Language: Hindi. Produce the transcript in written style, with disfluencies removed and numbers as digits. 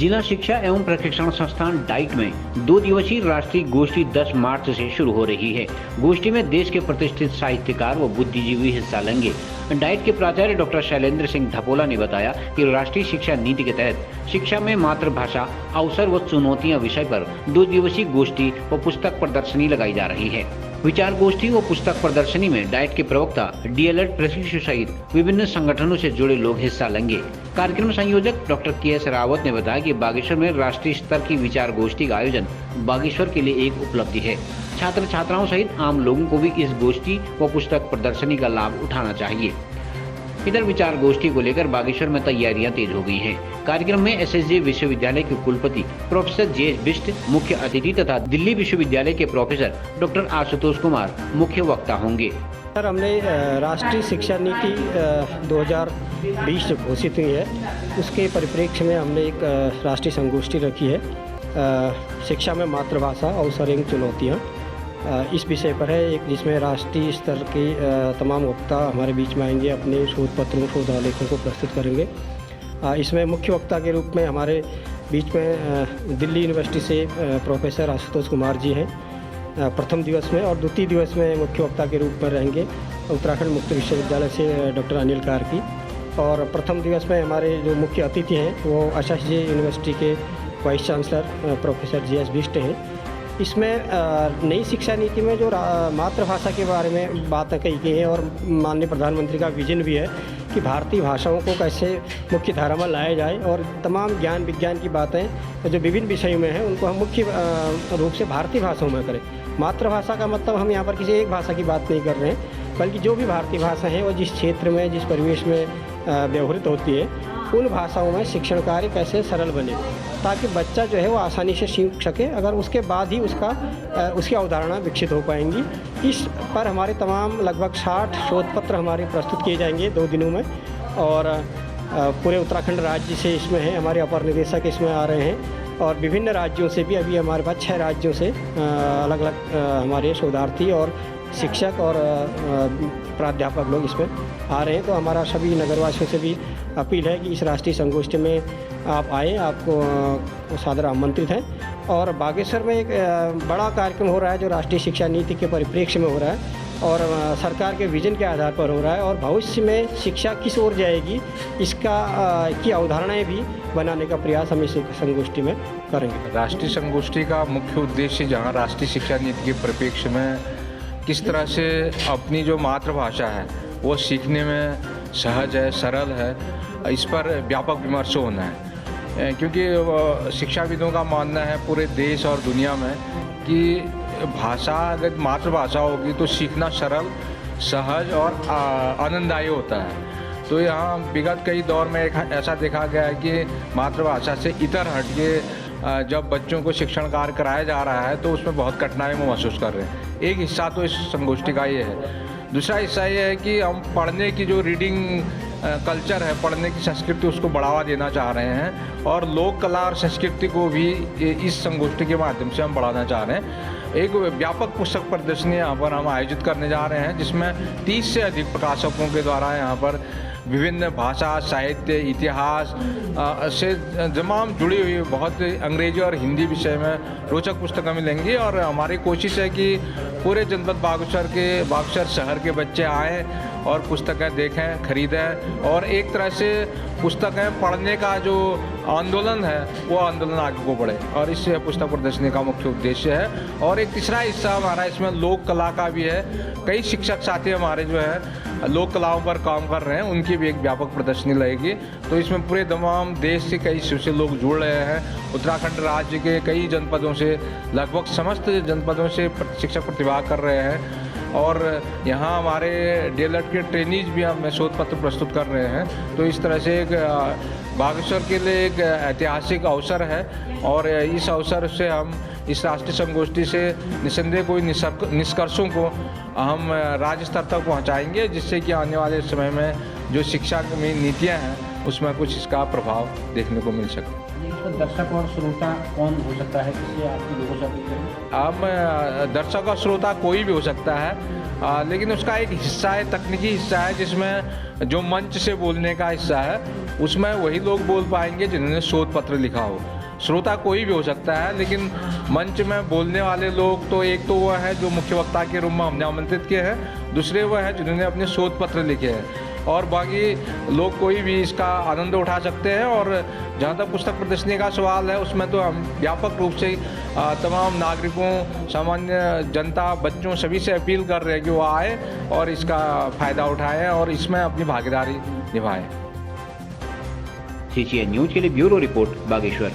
जिला शिक्षा एवं प्रशिक्षण संस्थान डाइट में 2 दिवसीय राष्ट्रीय गोष्ठी 10 मार्च से शुरू हो रही है। गोष्ठी में देश के प्रतिष्ठित साहित्यकार व बुद्धिजीवी हिस्सा लेंगे। डाइट के प्राचार्य डॉक्टर शैलेंद्र सिंह धपोला ने बताया कि राष्ट्रीय शिक्षा नीति के तहत शिक्षा में मातृभाषा, अवसर व चुनौतियां विषय पर 2 दिवसीय गोष्ठी व पुस्तक प्रदर्शनी लगाई जा रही है। विचार गोष्ठी व पुस्तक प्रदर्शनी में डाइट के प्रवक्ता, डीएलएड प्रशिक्षु सहित विभिन्न संगठनों से जुड़े लोग हिस्सा लेंगे। कार्यक्रम संयोजक डॉक्टर के.एस. रावत ने बताया कि बागेश्वर में राष्ट्रीय स्तर की विचार गोष्ठी का आयोजन बागेश्वर के लिए एक उपलब्धि है। छात्र छात्राओं सहित आम लोगों को भी इस गोष्ठी व पुस्तक प्रदर्शनी का लाभ उठाना चाहिए। इधर विचार गोष्ठी को लेकर बागेश्वर में तैयारियां तेज हो गई हैं। कार्यक्रम में एसएसजे विश्वविद्यालय के कुलपति प्रोफेसर जे बिष्ट मुख्य अतिथि तथा दिल्ली विश्वविद्यालय के प्रोफेसर डॉक्टर आशुतोष कुमार मुख्य वक्ता होंगे। सर, हमने राष्ट्रीय शिक्षा नीति 2020 जो घोषित हुई है उसके परिप्रेक्ष्य में हमने एक राष्ट्रीय संगोष्ठी रखी है। शिक्षा में मातृभाषा, अवसर एवं चुनौतियाँ इस विषय पर है, एक जिसमें राष्ट्रीय स्तर के तमाम वक्ता हमारे बीच में आएंगे, अपने शोध पत्रों, शोध आलेखों को प्रस्तुत करेंगे। इसमें मुख्य वक्ता के रूप में हमारे बीच में दिल्ली यूनिवर्सिटी से प्रोफेसर आशुतोष कुमार जी हैं प्रथम दिवस में, और द्वितीय दिवस में मुख्य वक्ता के रूप में रहेंगे उत्तराखंड मुक्त विश्वविद्यालय से डॉक्टर अनिल कार्की। और प्रथम दिवस में हमारे जो मुख्य अतिथि हैं वो एसएसजे यूनिवर्सिटी के vice chancellor professor JS. Bisht हैं। इसमें नई शिक्षा नीति में जो मातृभाषा के बारे में बात कही गई है, और माननीय प्रधानमंत्री का विजन भी है कि भारतीय भाषाओं को कैसे मुख्य धारा में लाया जाए, और तमाम ज्ञान विज्ञान की बातें जो विभिन्न विषयों में हैं उनको हम मुख्य रूप से भारतीय भाषाओं में करें। मातृभाषा का मतलब हम यहाँ पर किसी एक भाषा की बात नहीं कर रहे हैं, बल्कि जो भी भारतीय भाषा है वो जिस क्षेत्र में, जिस परिवेश में व्यवहृत होती है, उन भाषाओं में शिक्षण कार्य कैसे सरल बने, ताकि बच्चा जो है वो आसानी से सीख सके, अगर उसके बाद ही उसकी अवधारणा विकसित हो पाएंगी। इस पर हमारे तमाम लगभग 60 शोध पत्र हमारे प्रस्तुत किए जाएंगे 2 दिनों में, और पूरे उत्तराखंड राज्य से इसमें है, हमारे अपर निदेशक इसमें आ रहे हैं, और विभिन्न राज्यों से भी अभी हमारे पास 6 राज्यों से अलग अलग हमारे शोधार्थी और शिक्षक और प्राध्यापक लोग इसमें आ रहे हैं। तो हमारा सभी नगरवासियों से भी अपील है कि इस राष्ट्रीय संगोष्ठी में आप आएँ, आपको सादर आमंत्रित हैं। और बागेश्वर में एक बड़ा कार्यक्रम हो रहा है जो राष्ट्रीय शिक्षा नीति के परिप्रेक्ष्य में हो रहा है, और सरकार के विजन के आधार पर हो रहा है, और भविष्य में शिक्षा किस ओर जाएगी की अवधारणाएं भी बनाने का प्रयास हम इस संगोष्ठी में करेंगे। राष्ट्रीय संगोष्ठी का मुख्य उद्देश्य जहां राष्ट्रीय शिक्षा नीति के परिप्रेक्ष्य में किस तरह से अपनी जो मातृभाषा है वो सीखने में सहज है, सरल है, इस पर व्यापक विमर्श होना है। क्योंकि शिक्षाविदों का मानना है पूरे देश और दुनिया में कि भाषा, अगर मातृभाषा होगी तो सीखना सरल, सहज और आनंददायी होता है। तो यहाँ विगत कई दौर में एक ऐसा देखा गया है कि मातृभाषा से इतर हटके जब बच्चों को शिक्षण कार्य कराया जा रहा है तो उसमें बहुत कठिनाई में महसूस कर रहे हैं। एक हिस्सा तो इस संगोष्ठी का ये है। दूसरा हिस्सा ये है कि हम पढ़ने की जो रीडिंग कल्चर है, पढ़ने की संस्कृति, उसको बढ़ावा देना चाह रहे हैं, और लोक कला और संस्कृति को भी इस संगोष्ठी के माध्यम से हम बढ़ाना चाह रहे हैं। एक व्यापक पुस्तक प्रदर्शनी यहाँ पर हम आयोजित करने जा रहे हैं, जिसमें 30 से अधिक प्रकाशकों के द्वारा यहाँ पर विभिन्न भाषा, साहित्य, इतिहास से तमाम जुड़ी हुई बहुत अंग्रेजी और हिंदी विषय में रोचक पुस्तकें मिलेंगी। और हमारी कोशिश है कि पूरे जनपद बागेश्वर शहर के बच्चे आएँ और पुस्तकें देखें, खरीदें, और एक तरह से पुस्तकें पढ़ने का जो आंदोलन है वो आंदोलन आगे को बढ़े, और इस पुस्तक प्रदर्शनी का मुख्य उद्देश्य है। और एक तीसरा हिस्सा हमारा इसमें लोक कला का भी है। कई शिक्षक साथी हमारे जो है लोक कलाओं पर काम कर रहे हैं, उनकी भी एक व्यापक प्रदर्शनी लगेगी। तो इसमें पूरे तमाम देश से कई से लोग जुड़ रहे हैं। उत्तराखंड राज्य के कई जनपदों से, लगभग समस्त जनपदों से शिक्षक प्रतिभाग कर रहे हैं, और यहाँ हमारे डीएलएड के ट्रेनीज भी हमें शोध पत्र प्रस्तुत कर रहे हैं। तो इस तरह से एक बागेश्वर के लिए एक ऐतिहासिक अवसर है, और इस अवसर से हम इस राष्ट्रीय संगोष्ठी से निस्संदेह कोई निष्कर्षों को हम राज्य स्तर तक पहुँचाएंगे, जिससे कि आने वाले समय में जो शिक्षा में नीतियाँ हैं उसमें कुछ इसका प्रभाव देखने को मिल सके। इसमें दर्शक और श्रोता कौन हो सकता है, इससे आपकी लोगों से अपील करें? अब दर्शक और श्रोता कोई भी हो सकता है, लेकिन उसका एक हिस्सा है, तकनीकी हिस्सा है, जिसमें जो मंच से बोलने का हिस्सा है उसमें वही लोग बोल पाएंगे जिन्होंने शोध पत्र लिखा हो। श्रोता कोई भी हो सकता है, लेकिन मंच में बोलने वाले लोग तो एक तो वह है जो मुख्य वक्ता के रूप में हमने आमंत्रित किए हैं, दूसरे वह है जिन्होंने अपने शोध पत्र लिखे हैं, और बाकी लोग कोई भी इसका आनंद उठा सकते हैं। और जहाँ तक पुस्तक प्रदर्शनी का सवाल है, उसमें तो हम व्यापक रूप से तमाम नागरिकों, सामान्य जनता, बच्चों सभी से अपील कर रहे हैं कि वो आए और इसका फ़ायदा उठाएं और इसमें अपनी भागीदारी निभाएं। CCN न्यूज के लिए ब्यूरो रिपोर्ट, बागेश्वर।